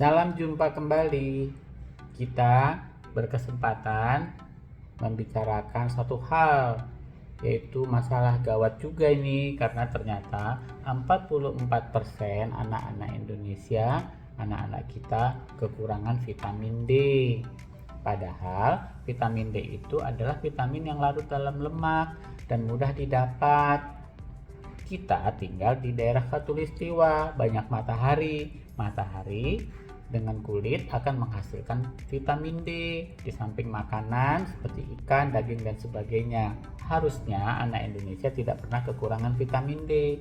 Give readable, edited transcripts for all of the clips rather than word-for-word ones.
Salam jumpa kembali. Kita berkesempatan membicarakan satu hal, yaitu masalah gawat juga ini, karena ternyata 44% anak-anak Indonesia, anak-anak kita kekurangan vitamin D. Padahal vitamin D itu adalah vitamin yang larut dalam lemak dan mudah didapat. Kita tinggal di daerah khatulistiwa, banyak matahari. Matahari dengan kulit akan menghasilkan vitamin D di samping makanan seperti ikan, daging, dan sebagainya. Harusnya anak Indonesia tidak pernah kekurangan vitamin D.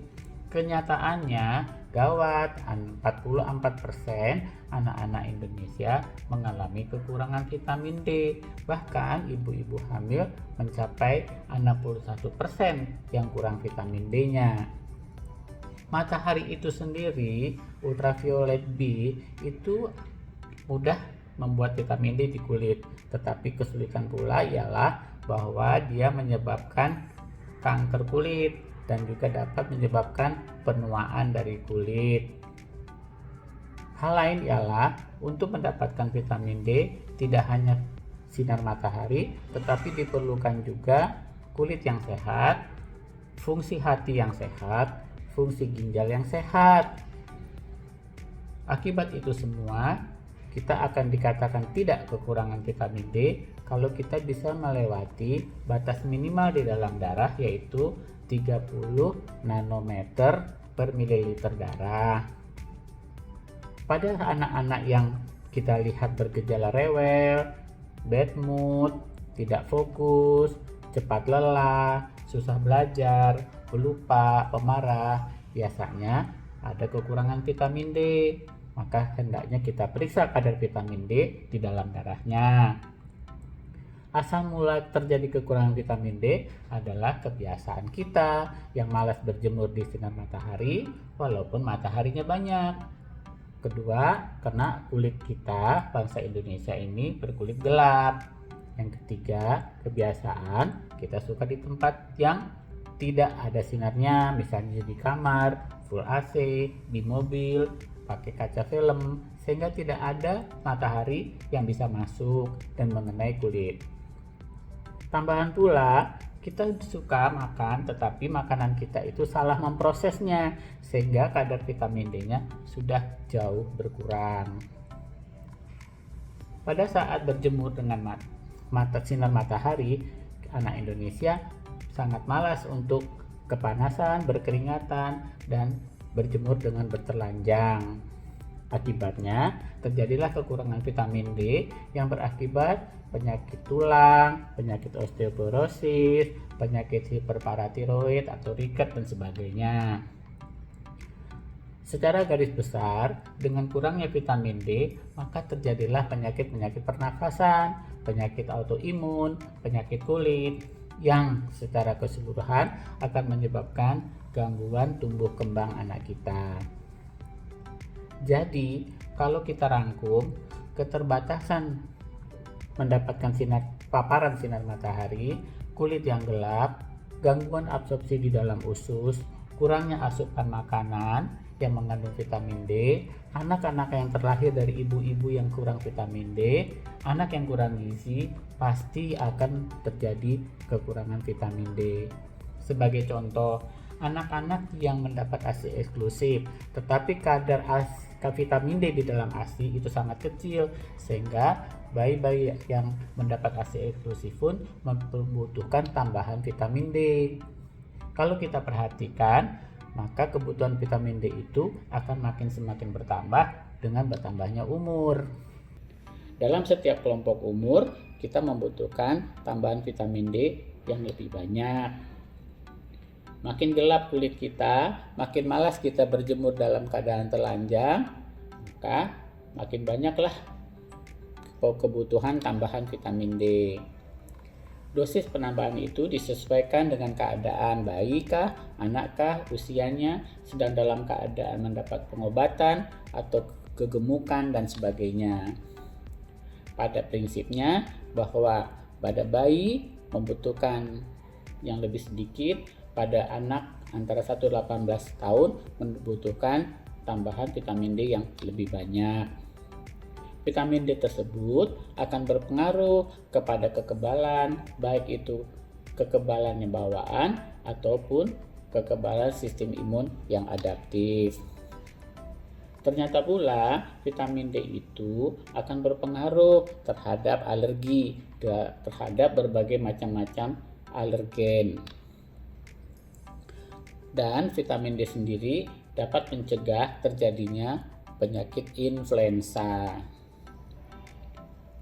Kenyataannya gawat, 44% anak-anak Indonesia mengalami kekurangan vitamin D. Bahkan ibu-ibu hamil mencapai 61% yang kurang vitamin D-nya. Matahari itu sendiri, ultraviolet B, itu mudah membuat vitamin D di kulit, tetapi kesulitan pula ialah bahwa dia menyebabkan kanker kulit dan juga dapat menyebabkan penuaan dari kulit. Hal lain ialah untuk mendapatkan vitamin D tidak hanya sinar matahari, tetapi diperlukan juga kulit yang sehat, fungsi hati yang sehat, fungsi ginjal yang sehat. Akibat itu semua, kita akan dikatakan tidak kekurangan vitamin D kalau kita bisa melewati batas minimal di dalam darah, yaitu 30 nanometer per mililiter darah. Pada anak-anak yang kita lihat bergejala rewel, bad mood, tidak fokus, cepat lelah, susah belajar, pelupa, pemarah, biasanya ada kekurangan vitamin D. Maka hendaknya kita periksa kadar vitamin D di dalam darahnya. Asal mula terjadi kekurangan vitamin D adalah kebiasaan kita yang malas berjemur di sinar matahari walaupun mataharinya banyak. Kedua, karena kulit kita, bangsa Indonesia ini berkulit gelap. Yang ketiga, kebiasaan kita suka di tempat yang tidak ada sinarnya, misalnya di kamar, full AC, di mobil, pakai kaca film, sehingga tidak ada matahari yang bisa masuk dan mengenai kulit. Tambahan pula, kita suka makan tetapi makanan kita itu salah memprosesnya, sehingga kadar vitamin D-nya sudah jauh berkurang. Pada saat berjemur dengan sinar matahari, anak Indonesia sangat malas untuk kepanasan, berkeringatan, dan berjemur dengan bertelanjang. Akibatnya terjadilah kekurangan vitamin D yang berakibat penyakit tulang, penyakit osteoporosis, penyakit hiperparatiroid atau riket dan sebagainya. Secara garis besar, dengan kurangnya vitamin D, maka terjadilah penyakit-penyakit pernafasan, penyakit autoimun, penyakit kulit, yang secara keseluruhan akan menyebabkan gangguan tumbuh kembang anak kita. Jadi, kalau kita rangkum, keterbatasan mendapatkan paparan sinar matahari, kulit yang gelap, gangguan absorpsi di dalam usus, kurangnya asupan makanan yang mengandung vitamin D, anak-anak yang terlahir dari ibu-ibu yang kurang vitamin D, anak yang kurang gizi, pasti akan terjadi kekurangan vitamin D. Sebagai contoh, anak-anak yang mendapat ASI eksklusif, tetapi kadar vitamin D di dalam ASI itu sangat kecil, sehingga bayi-bayi yang mendapat ASI eksklusif pun membutuhkan tambahan vitamin D. Kalau kita perhatikan, maka kebutuhan vitamin D itu akan semakin bertambah dengan bertambahnya umur. Dalam setiap kelompok umur, kita membutuhkan tambahan vitamin D yang lebih banyak. Makin gelap kulit kita, makin malas kita berjemur dalam keadaan telanjang, maka makin banyaklah kebutuhan tambahan vitamin D. Dosis penambahan itu disesuaikan dengan keadaan bayi kah, anak kah, usianya, sedang dalam keadaan mendapat pengobatan atau kegemukan dan sebagainya. Pada prinsipnya bahwa pada bayi membutuhkan yang lebih sedikit, pada anak antara 1-18 tahun membutuhkan tambahan vitamin D yang lebih banyak. Vitamin D tersebut akan berpengaruh kepada kekebalan, baik itu kekebalan yang bawaan ataupun kekebalan sistem imun yang adaptif. Ternyata pula vitamin D itu akan berpengaruh terhadap alergi, terhadap berbagai macam-macam alergen. Dan vitamin D sendiri dapat mencegah terjadinya penyakit influenza.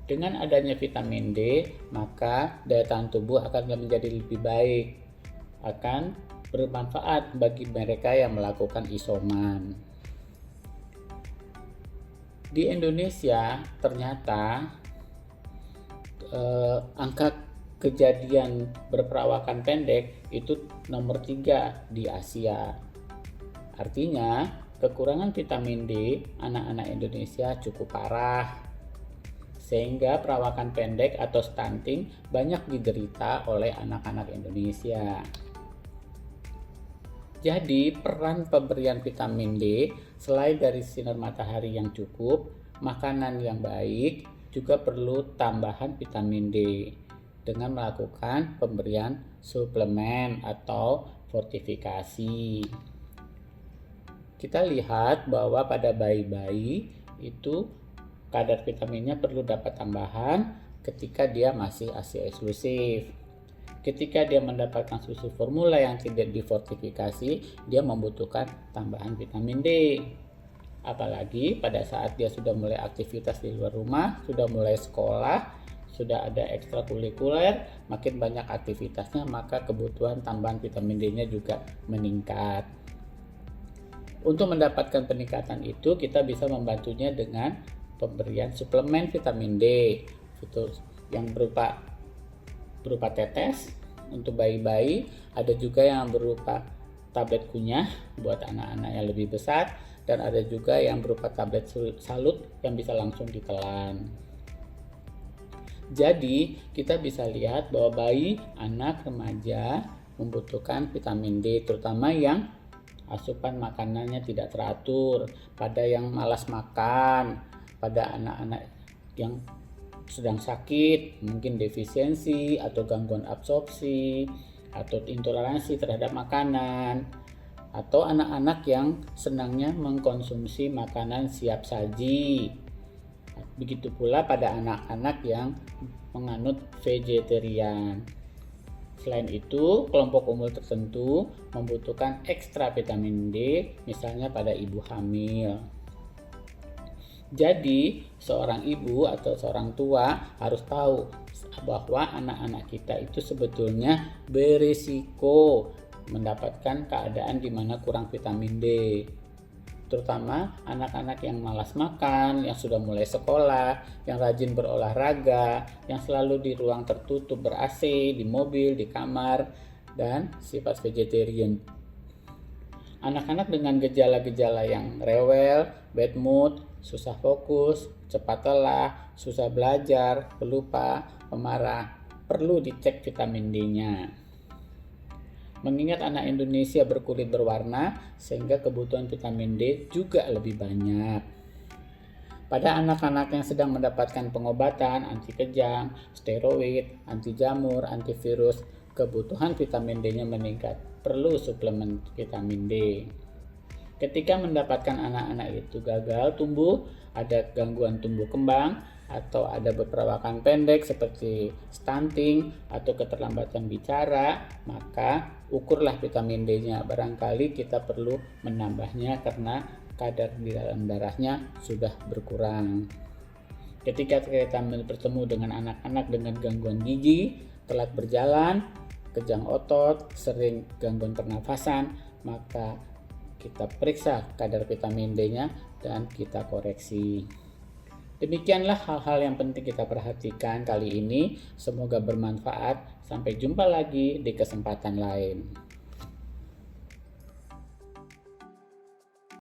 Dengan adanya vitamin D, maka daya tahan tubuh akan menjadi lebih baik, akan bermanfaat bagi mereka yang melakukan isoman. Di Indonesia ternyata angka kejadian berperawakan pendek itu nomor 3 di Asia. Artinya kekurangan vitamin D anak-anak Indonesia cukup parah, sehingga perawakan pendek atau stunting banyak diderita oleh anak-anak Indonesia. Jadi peran pemberian vitamin D selain dari sinar matahari yang cukup, makanan yang baik, juga perlu tambahan vitamin D dengan melakukan pemberian suplemen atau fortifikasi. Kita lihat bahwa pada bayi-bayi itu kadar vitaminnya perlu dapat tambahan ketika dia masih ASI eksklusif. Ketika dia mendapatkan susu formula yang tidak difortifikasi, dia membutuhkan tambahan vitamin D. Apalagi pada saat dia sudah mulai aktivitas di luar rumah, sudah mulai sekolah, sudah ada ekstrakurikuler, makin banyak aktivitasnya, maka kebutuhan tambahan vitamin D-nya juga meningkat. Untuk mendapatkan peningkatan itu, kita bisa membantunya dengan pemberian suplemen vitamin D yang berupa tetes untuk bayi-bayi, ada juga yang berupa tablet kunyah buat anak-anak yang lebih besar, dan ada juga yang berupa tablet salut yang bisa langsung ditelan. Jadi kita bisa lihat bahwa bayi, anak, remaja membutuhkan vitamin D, terutama yang asupan makanannya tidak teratur, pada yang malas makan, pada anak-anak yang sedang sakit, mungkin defisiensi atau gangguan absorpsi atau intoleransi terhadap makanan, atau anak-anak yang senangnya mengkonsumsi makanan siap saji. Begitu pula pada anak-anak yang menganut vegetarian. Selain itu, kelompok umur tertentu membutuhkan ekstra vitamin D, misalnya pada ibu hamil. Jadi, seorang ibu atau seorang tua harus tahu bahwa anak-anak kita itu sebetulnya berisiko mendapatkan keadaan di mana kurang vitamin D. Terutama anak-anak yang malas makan, yang sudah mulai sekolah, yang rajin berolahraga, yang selalu di ruang tertutup ber-AC, di mobil, di kamar, dan sifat vegetarian. Anak-anak dengan gejala-gejala yang rewel, bad mood, susah fokus, cepat lelah, susah belajar, pelupa, pemarah, perlu dicek vitamin D-nya. Mengingat anak Indonesia berkulit berwarna, sehingga kebutuhan vitamin D juga lebih banyak. Pada anak-anak yang sedang mendapatkan pengobatan anti kejang, steroid, anti jamur, antivirus, kebutuhan vitamin D-nya meningkat, perlu suplemen vitamin D. Ketika mendapatkan anak-anak itu gagal tumbuh, ada gangguan tumbuh kembang, atau ada berperawakan pendek seperti stunting atau keterlambatan bicara, maka ukurlah vitamin D-nya. Barangkali kita perlu menambahnya karena kadar di dalam darahnya sudah berkurang. Ketika kita bertemu dengan anak-anak dengan gangguan gigi, telat berjalan, kejang otot, sering gangguan pernafasan, maka kita periksa kadar vitamin D-nya dan kita koreksi. Demikianlah hal-hal yang penting kita perhatikan kali ini. Semoga bermanfaat. Sampai jumpa lagi di kesempatan lain.